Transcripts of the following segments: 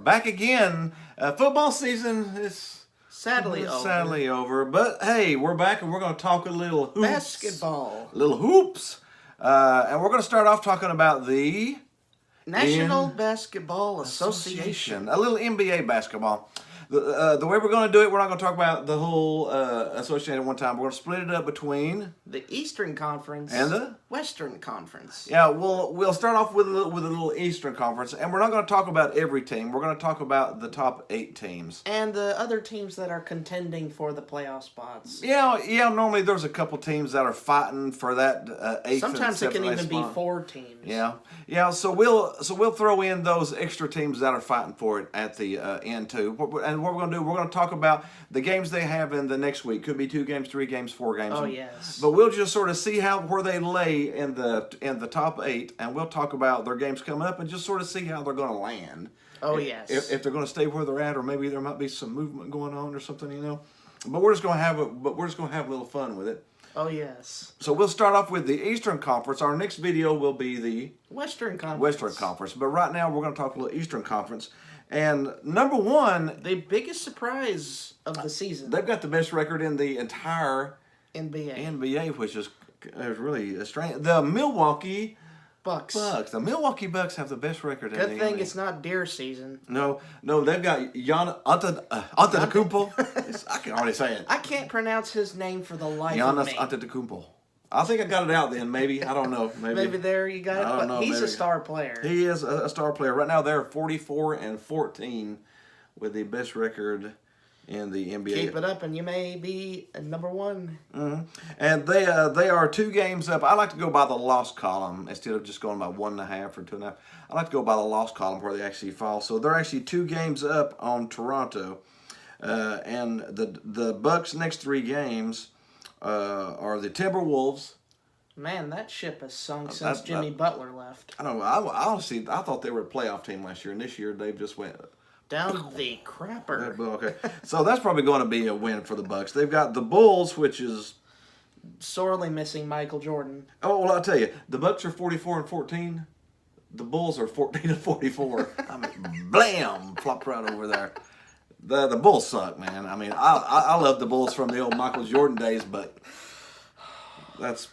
back again. Football season is Sadly over, but hey, we're back and we're going to talk a little hoops. Basketball. Little hoops. And we're going to start off talking about the National Basketball Association. A little NBA basketball. The way we're going to do it, we're not going to talk about the whole association at one time. We're going to split it up between The Eastern Conference and the Western Conference. Yeah, we'll start off with a little Eastern Conference, and we're not going to talk about every team. We're going to talk about the top 8 teams. And the other teams that are contending for the playoff spots. Yeah. Normally there's a couple teams that are fighting for that 8th. Sometimes it can even spot. be 4 teams. Yeah. So we'll throw in those extra teams that are fighting for it at the end too. And what we're going to do, we're going to talk about the games they have in the next week. Could be 2 games, 3 games, 4 games. Oh yes. But we'll just sort of see where they lay in the top 8, and we'll talk about their games coming up and just sort of see how they're going to land. Oh yes. If they're going to stay where they're at, or maybe there might be some movement going on or something, But we're just going to have a little fun with it. Oh yes. So we'll start off with the Eastern Conference. Our next video will be the Western Conference. Western Conference. But right now we're going to talk a little Eastern Conference. And number 1, The biggest surprise of the season. they've got the best record in the entire NBA. which is really strange. The Milwaukee Bucks. The Milwaukee Bucks have the best record in the Good thing NBA. it's not deer season. No, they've got Giannis Antetokounmpo. I can already say it. I can't pronounce his name for the life Giannis of me. Antetokounmpo. I think I got it out then, maybe. I don't know. Maybe there you got it. I don't But know, he's maybe. a star player. He is a star player. Right now they're 44-14 with the best record in the NBA. Keep it up and you may be number 1. Mm-hmm. And they are 2 games up. I like to go by the loss column instead of just going by 1.5 or 2.5. I like to go by the loss column where they actually fall. So they're actually 2 games up on Toronto. And the Bucks' next 3 games are the Timberwolves. Man, that ship has sunk since Jimmy Butler left. I don't know. I honestly thought they were a playoff team last year, and this year they've just went Down the crapper. Okay. So that's probably going to be a win for the Bucks. They've got the Bulls, which is Sorely missing Michael Jordan. Oh, well, I'll tell you, the Bucks are 44-14. The Bulls are 14-44. I mean, blam, flopped right over there. The Bulls suck, man. I mean, I love the Bulls from the old Michael Jordan days, but that's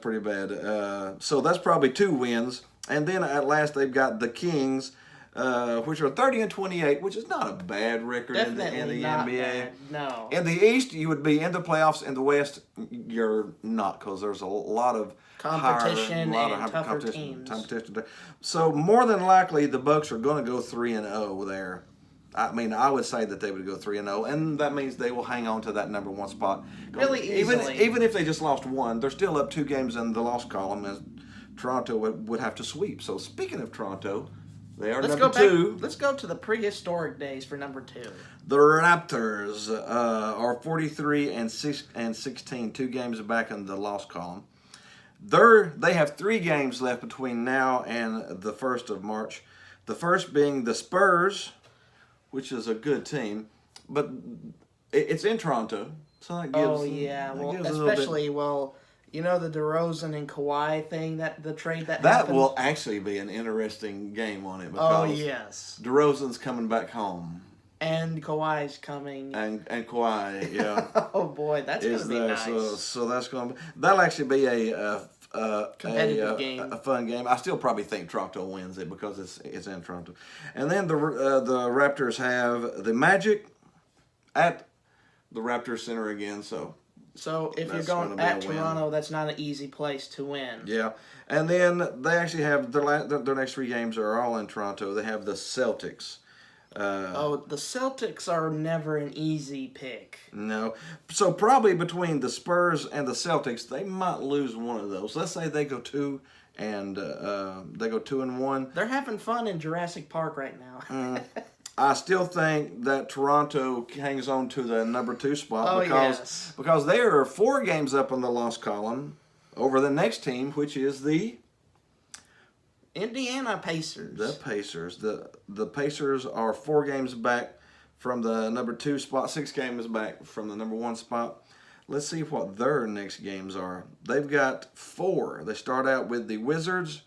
pretty bad. So that's probably 2 wins, and then at last they've got the Kings, which are 30-28, which is not a bad record in the not NBA. bad. No. In the East, you would be in the playoffs. In the West, you're not, because there's a lot of Competition higher, and tougher teams. Competition. So more than likely, the Bucks are going to go 3-0 there. I mean, I would say that they would go 3-0, and that means they will hang on to that number 1 spot. Really easily. Even if they just lost 1, they're still up 2 games in the loss column, as Toronto would have to sweep. So speaking of Toronto, they are number 2. Let's go to the prehistoric days for number 2. The Raptors are 43-16, 2 games back in the loss column. They have 3 games left between now and the 1st of March. The first being the Spurs, which is a good team, but it's in Toronto, so that gives. Oh yeah, well, gives a little bit. especially the DeRozan and Kawhi thing, the trade that That happened. will actually be an interesting game on it Oh because yes, DeRozan's coming back home. And Kawhi's coming. And Kawhi, yeah. Oh boy, that's gonna be nice. So that's gonna that'll actually be a competitive game, a fun game. I still probably think Toronto wins it because it's in Toronto. And then the Raptors have the Magic at the Raptors Center again. So if you're going at Toronto, that's not an easy place to win. Yeah, and then they actually have their next 3 games are all in Toronto. They have the Celtics. The Celtics are never an easy pick. No. So probably between the Spurs and the Celtics, they might lose one of those. Let's say they go 2 and 1. They're having fun in Jurassic Park right now. I still think that Toronto hangs on to the number 2 spot because they are 4 games up on the loss column over the next team, which is the Indiana Pacers. The Pacers. The Pacers are 4 games back from the number 2 spot, 6 games back from the number 1 spot. Let's see what their next games are. They've got 4. They start out with the Wizards,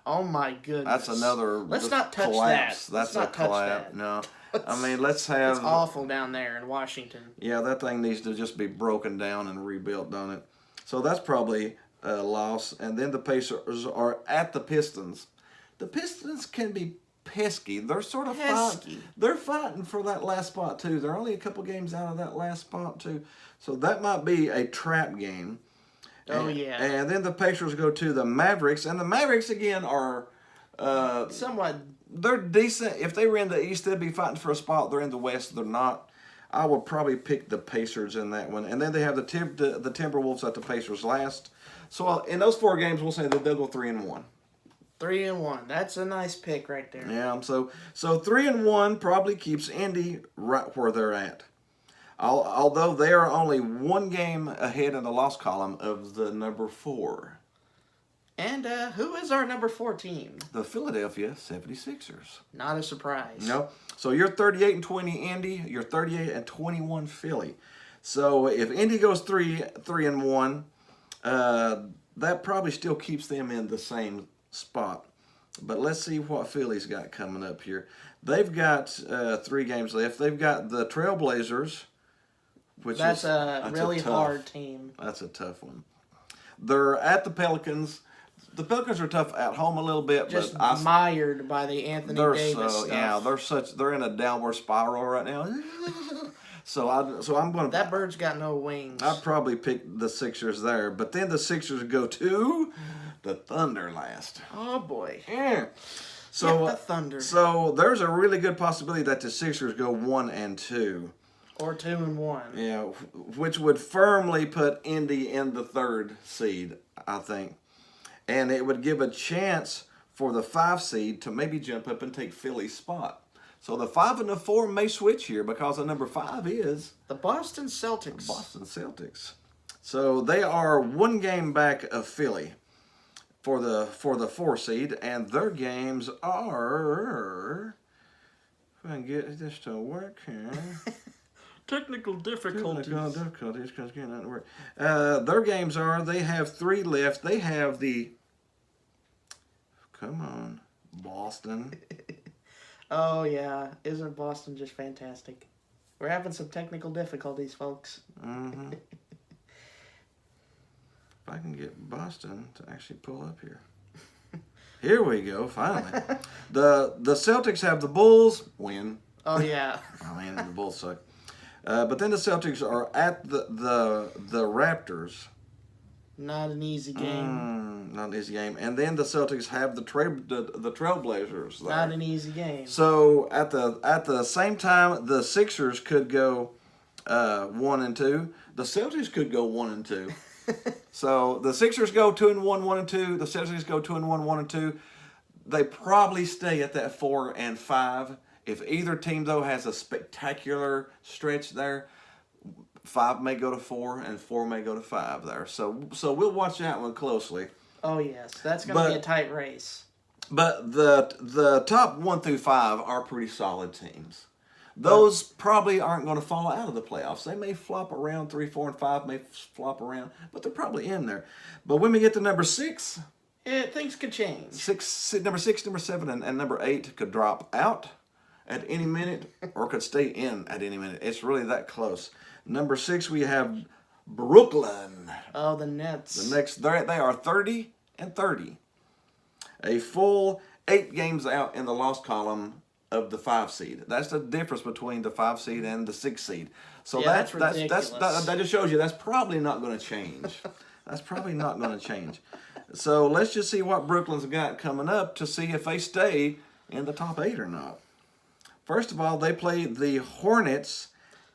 Oh my goodness. That's another. Let's just not touch collapse. that. That's Let's not a touch collapse. that. No, I mean let's have. It's awful down there in Washington. Yeah, that thing needs to just be broken down and rebuilt, don't it? So that's probably a loss. And then the Pacers are at the Pistons. The Pistons can be pesky. They're sort of Pesky. They're fighting for that last spot too. They're only a couple games out of that last spot too. So that might be a trap game. Oh, And- yeah. And then the Pacers go to the Mavericks, and the Mavericks again are. Somewhat. They're decent. If they were in the East, they'd be fighting for a spot. They're in the West. They're not. I would probably pick the Pacers in that one. And then they have the Timberwolves at the Pacers last. So in those 4 games, we'll say that they'll go 3-1. 3-1. That's a nice pick right there. Yeah. So 3-1 probably keeps Indy right where they're at. Although they are only 1 game ahead in the loss column of the number 4. And who is our number 4 team? The Philadelphia 76ers. Not a surprise. No. So you're 38-20 Indy, you're 38-21 Philly. So if Indy goes 3-1, that probably still keeps them in the same spot. But let's see what Philly's got coming up here. They've got 3 games left. They've got the Trailblazers, which That's is a really tough- hard team. That's a tough one. They're at the Pelicans. The Pelicans are tough at home a little bit, Just but mired by the Anthony they're Davis so stuff. they're in a downward spiral right now. so I'm going to That bird's got no wings. I'd probably pick the Sixers there, but then the Sixers go to the Thunder last. Oh boy. Yeah. So Get the Thunder. So there's a really good possibility that the Sixers go 1-2. Or 2-1. Yeah, which would firmly put Indy in the 3rd seed, I think. And it would give a chance for the 5 seed to maybe jump up and take Philly's spot. So the 5 and the 4 may switch here because the number 5 is The Boston Celtics. Boston Celtics. So they are 1 game back of Philly for the 4 seed, and their games are. If I can get this to work here. Technical difficulties. Difficulties because again, not work. Their games are they have 3 left. They have the. Come on, Boston. Oh yeah, isn't Boston just fantastic? We're having some technical difficulties, folks. Mm-hmm. If I can get Boston to actually pull up here. Here we go. Finally, the Celtics have the Bulls win. Oh yeah. I mean, the Bulls suck. But then the Celtics are at the Raptors. Not an easy game. Not an easy game. And then the Celtics have the Trailblazers there. Not an easy game. So at the same time, the Sixers could go 1-2. The Celtics could go 1-2. So the Sixers go 2-1, 1-2. The Celtics go 2-1, 1-2. They probably stay at that 4-5. If either team though has a spectacular stretch there, 5 may go to 4 and 4 may go to 5 there. So we'll watch that one closely. Oh yes, that's going to be a tight race. But the top 1 through 5 are pretty solid teams. Those probably aren't going to fall out of the playoffs. They may flop around 3, 4, and 5 may flop around, but they're probably in there. But when we get to number 6, Things could change. number 6, number 7, and number 8 could drop out at any minute or could stay in at any minute. It's really that close. Number 6, we have Brooklyn. Oh, the Nets. The next, they are 30-30. A full 8 games out in the loss column of the 5 seed. That's the difference between the 5 seed and the 6 seed. So Yeah, that's ridiculous. that just shows you that's probably not going to change. That's probably not going to change. So let's just see what Brooklyn's got coming up to see if they stay in the top 8 or not. First of all, they play the Hornets,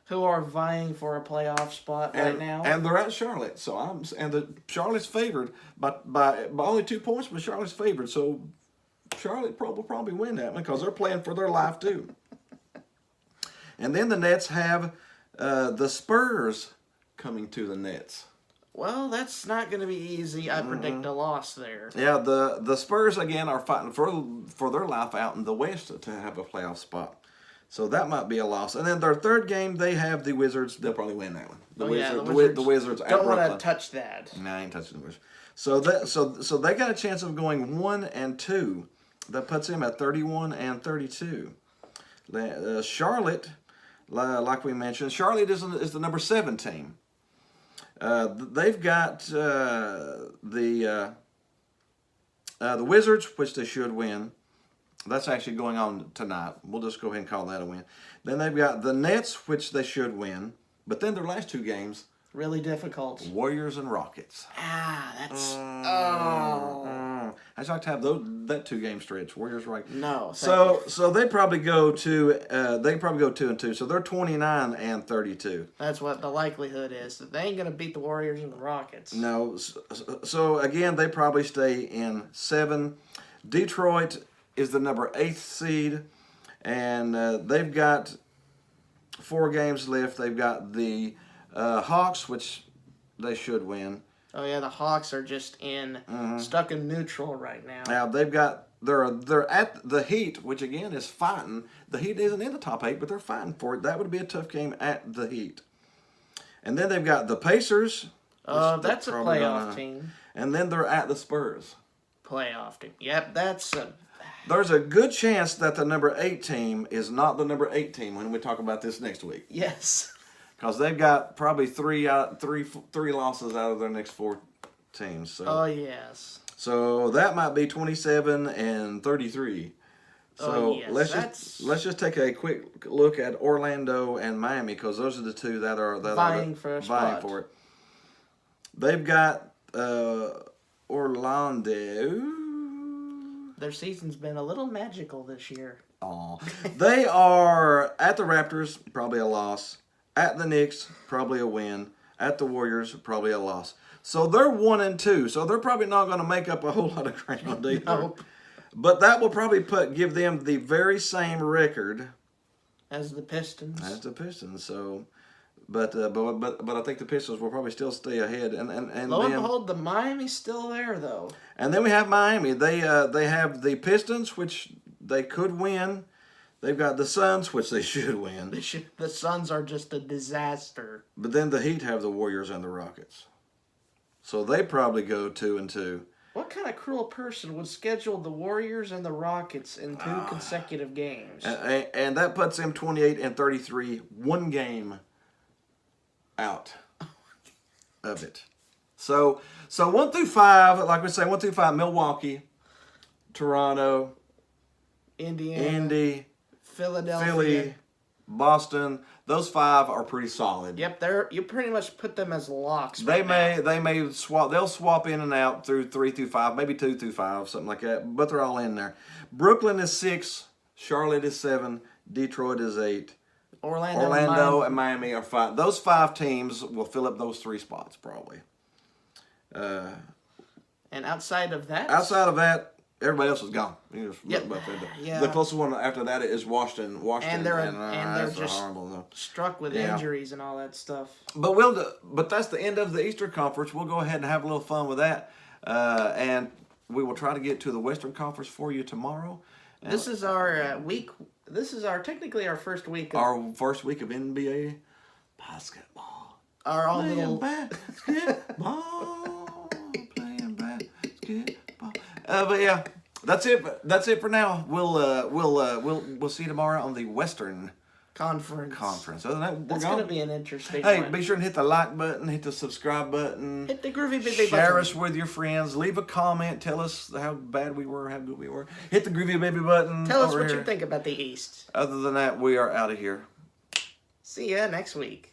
who are vying for a playoff spot right now. and they're at Charlotte. So Charlotte's favored by only 2 points, but Charlotte's favored. So Charlotte will probably win that one because they're playing for their life too. And then the Nets have the Spurs coming to the Nets. Well, that's not going to be easy. I predict a loss there. Yeah, the Spurs again are fighting for their life out in the West to have a playoff spot. So that might be a loss. And then their third game, they have the Wizards. They'll probably win that one. The the Wizards at don't want Brooklyn. to touch that. No, I ain't touching the Wizards. So they got a chance of going 1-2. That puts them at 31-32. Charlotte, like we mentioned, Charlotte is the number 7 team. They've got the Wizards, which they should win. That's actually going on tonight. We'll just go ahead and call that a win. Then they've got the Nets, which they should win. But then their last 2 games, Really difficult. Warriors and Rockets. That's I'd like to have that 2-game stretch. Warriors, Rockets. no. So they probably go 2-2. So they're 29-32. That's what the likelihood is. That they ain't gonna beat the Warriors and the Rockets. No. So again, they probably stay in 7. Detroit is the number 8th seed, and they've got 4 games left. They've got the Hawks, which they should win. Oh yeah, the Hawks are just stuck in neutral right now. Now they're at the Heat, which again is fighting. The Heat isn't in the top 8, but they're fighting for it. That would be a tough game at the Heat. And then they've got the Pacers. That's a playoff team. And then they're at the Spurs. Playoff team. Yep, that's There's a good chance that the number 8 team is not the number 8 team when we talk about this next week. yes. Because they've got probably three losses out of their next 4 teams. So. Oh yes. So that might be 27-33. So yes, let's just take a quick look at Orlando and Miami, because those are the 2 that are vying for a spot. for it. They've got Orlando. Their season's been a little magical this year. Oh, they are at the Raptors, probably a loss. At the Knicks, probably a win. At the Warriors, probably a loss. So they're 1-2. So they're probably not going to make up a whole lot of ground either. Nope. But that will probably give them the very same record As the Pistons. So, but I think the Pistons will probably still stay ahead. And Lo and behold, the Miami's still there though. And then we have Miami. They have the Pistons, which they could win. They've got the Suns, which they should win. The Suns are just a disaster. But then the Heat have the Warriors and the Rockets. So they probably go 2-2. What kind of cruel person would schedule the Warriors and the Rockets in 2 consecutive games? And that puts them 28-33, 1 game out of it. So 1 through 5, like we say, 1 through 5, Milwaukee, Toronto, Indiana, Indy, Philadelphia, Philly, Boston. Those 5 are pretty solid. Yep, you pretty much put them as locks. They may swap. They'll swap in and out through 3 through 5, maybe 2 through 5, something like that. But they're all in there. Brooklyn is 6, Charlotte is 7, Detroit is 8. Orlando and Miami are 5. Those 5 teams will fill up those 3 spots probably. And outside of that, everybody else is gone. Yeah. The closest one after that is Washington. And they're just struck with injuries and all that stuff. But that's the end of the Eastern Conference. We'll go ahead and have a little fun with that, and we will try to get to the Western Conference for you tomorrow. This is our week. This is technically our first week. Our first week of NBA basketball. Our all playing little basketball. Playing basketball. But yeah, that's it. That's it for now. We'll see you tomorrow on the Western Conference. Other than that, that's going to be an interesting Hey, one. be sure and hit the like button, hit the subscribe button. Hit the groovy baby button. Share us with your friends. Leave a comment. Tell us how bad we were, how good we were. Hit the groovy baby button. Tell us what here. you think about the East. Other than that, we are out of here. See ya next week.